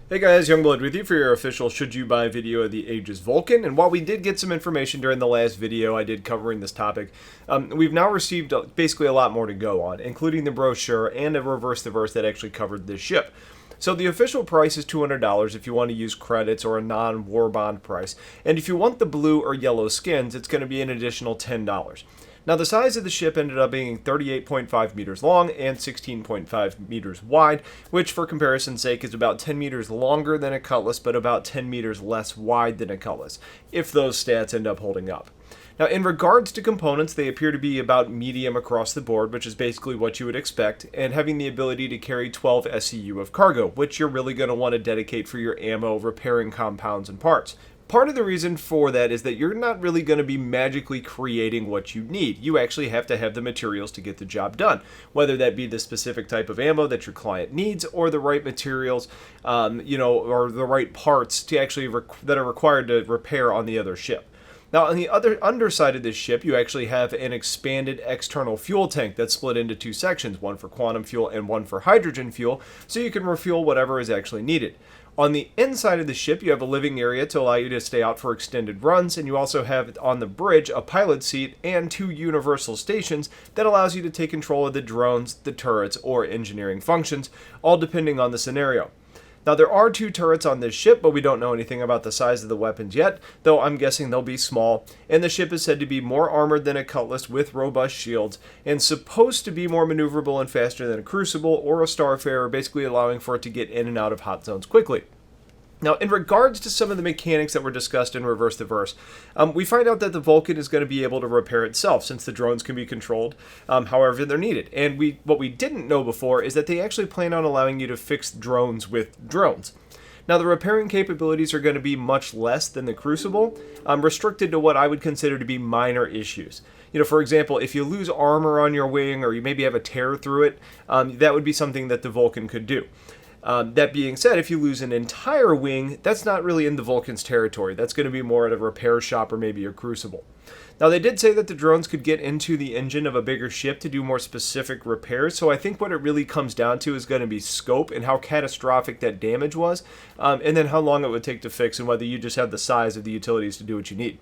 Hey guys, Youngblood with you for your official should you buy video of the Aegis Vulcan. And while we did get some information during the last video I did covering this topic, we've now received basically a lot more to go on, including the brochure and a reverse the verse that actually covered this ship. So the official price is $200 if you want to use credits or a non-war bond price. And if you want the blue or yellow skins, it's going to be an additional $10. Now, the size of the ship ended up being 38.5 meters long and 16.5 meters wide, which for comparison's sake is about 10 meters longer than a Cutlass, but about 10 meters less wide than a Cutlass, if those stats end up holding up. Now, in regards to components, they appear to be about medium across the board, which is basically what you would expect, and having the ability to carry 12 SCU of cargo, which you're really going to want to dedicate for your ammo, repairing compounds, and parts. Part of the reason for that is that you're not really going to be magically creating what you need. You actually have to have the materials to get the job done, whether that be the specific type of ammo that your client needs or the right materials, or the right parts to actually that are required to repair on the other ship. Now, on the other underside of this ship, you actually have an expanded external fuel tank that's split into two sections, one for quantum fuel and one for hydrogen fuel, so you can refuel whatever is actually needed. On the inside of the ship, you have a living area to allow you to stay out for extended runs, and you also have on the bridge a pilot seat and two universal stations that allows you to take control of the drones, the turrets, or engineering functions, all depending on the scenario. Now, there are two turrets on this ship, but we don't know anything about the size of the weapons yet, though I'm guessing they'll be small, and the ship is said to be more armored than a Cutlass with robust shields, and supposed to be more maneuverable and faster than a Crucible or a Starfarer, basically allowing for it to get in and out of hot zones quickly. Now, in regards to some of the mechanics that were discussed in Reverse the Verse, we find out that the Vulcan is going to be able to repair itself, since the drones can be controlled however they're needed. And what we didn't know before is that they actually plan on allowing you to fix drones with drones. Now, the repairing capabilities are going to be much less than the Crucible, restricted to what I would consider to be minor issues. For example, if you lose armor on your wing or you maybe have a tear through it, that would be something that the Vulcan could do. That being said, if you lose an entire wing, that's not really in the Vulcan's territory. That's going to be more at a repair shop or maybe a Crucible. Now, they did say that the drones could get into the engine of a bigger ship to do more specific repairs, so I think what it really comes down to is going to be scope and how catastrophic that damage was, and then how long it would take to fix and whether you just have the size of the utilities to do what you need.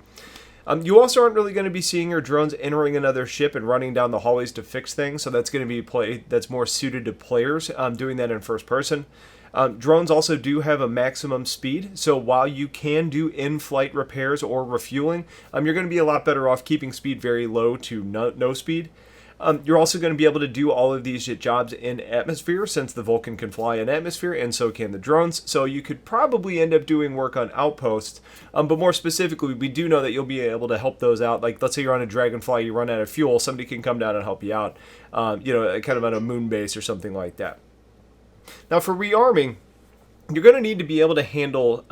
You also aren't really going to be seeing your drones entering another ship and running down the hallways to fix things, so that's going to be play that's more suited to players doing that in first person. Drones also do have a maximum speed, so while you can do in-flight repairs or refueling, you're going to be a lot better off keeping speed very low to no speed. You're also going to be able to do all of these jobs in atmosphere, since the Vulcan can fly in atmosphere, and so can the drones. So you could probably end up doing work on outposts. But more specifically, we do know that you'll be able to help those out. Like, let's say you're on a Dragonfly, you run out of fuel, somebody can come down and help you out, kind of on a moon base or something like that. Now, for rearming, you're going to need to be able to handle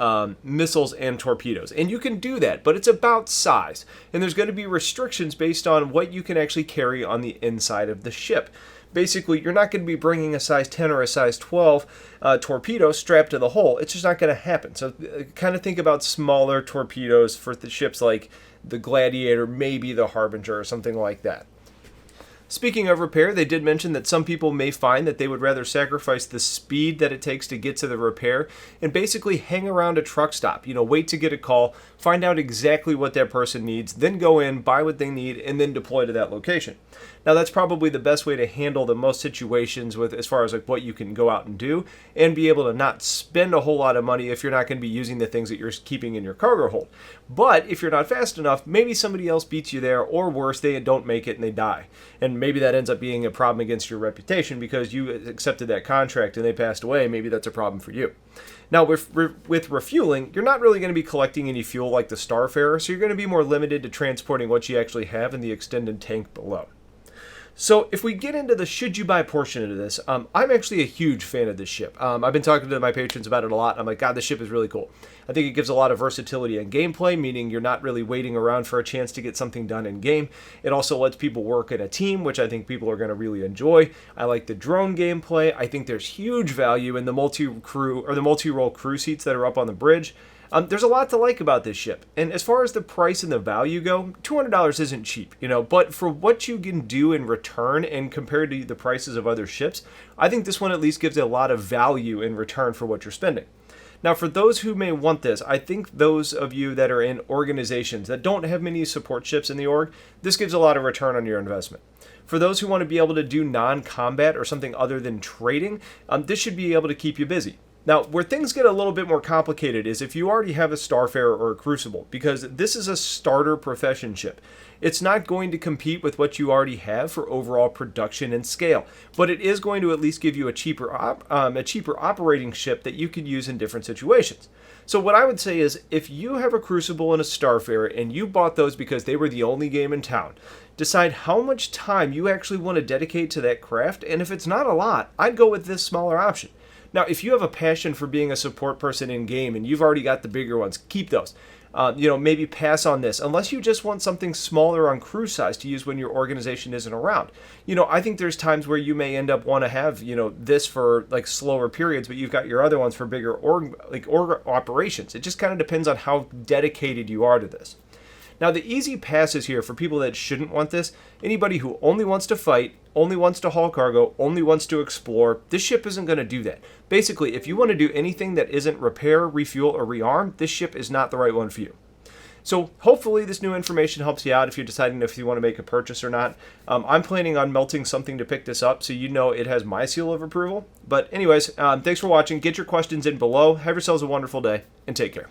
missiles and torpedoes. And you can do that, but it's about size. And there's going to be restrictions based on what you can actually carry on the inside of the ship. Basically, you're not going to be bringing a size 10 or a size 12 torpedo strapped to the hull. It's just not going to happen. So kind of think about smaller torpedoes for the ships like the Gladiator, maybe the Harbinger, or something like that. Speaking of repair, they did mention that some people may find that they would rather sacrifice the speed that it takes to get to the repair and basically hang around a truck stop, wait to get a call, find out exactly what that person needs, then go in, buy what they need, and then deploy to that location. Now, that's probably the best way to handle the most situations with as far as like what you can go out and do and be able to not spend a whole lot of money if you're not going to be using the things that you're keeping in your cargo hold. But if you're not fast enough, maybe somebody else beats you there, or worse, they don't make it and they die. And maybe that ends up being a problem against your reputation because you accepted that contract and they passed away. Maybe that's a problem for you. Now, with refueling, you're not really going to be collecting any fuel like the Starfarer, so you're going to be more limited to transporting what you actually have in the extended tank below. So if we get into the should you buy portion of this, I'm actually a huge fan of this ship. I've been talking to my patrons about it a lot. I'm like, God, this ship is really cool. I think it gives a lot of versatility in gameplay, meaning you're not really waiting around for a chance to get something done in game. It also lets people work in a team, which I think people are going to really enjoy. I like the drone gameplay. I think there's huge value in the multi-role crew seats that are up on the bridge. There's a lot to like about this ship. And as far as the price and the value go, $200 isn't cheap, but for what you can do in return and compared to the prices of other ships, I think this one at least gives a lot of value in return for what you're spending. Now, for those who may want this, I think those of you that are in organizations that don't have many support ships in the org, this gives a lot of return on your investment. For those who want to be able to do non-combat or something other than trading, this should be able to keep you busy. Now, where things get a little bit more complicated is if you already have a Starfarer or a Crucible, because this is a starter profession ship. It's not going to compete with what you already have for overall production and scale, but it is going to at least give you a cheaper operating ship that you could use in different situations. So what I would say is, if you have a Crucible and a Starfarer and you bought those because they were the only game in town, decide how much time you actually want to dedicate to that craft, and if it's not a lot, I'd go with this smaller option. Now, if you have a passion for being a support person in game and you've already got the bigger ones, keep those. Maybe pass on this, unless you just want something smaller on crew size to use when your organization isn't around. I think there's times where you may end up want to have, this for like slower periods, but you've got your other ones for bigger org operations. It just kind of depends on how dedicated you are to this. Now, the easy pass is here for people that shouldn't want this. Anybody who only wants to fight, only wants to haul cargo, only wants to explore, this ship isn't going to do that. Basically, if you want to do anything that isn't repair, refuel, or rearm, this ship is not the right one for you. So hopefully this new information helps you out if you're deciding if you want to make a purchase or not. I'm planning on melting something to pick this up, so it has my seal of approval. But anyways, thanks for watching. Get your questions in below. Have yourselves a wonderful day, and take care.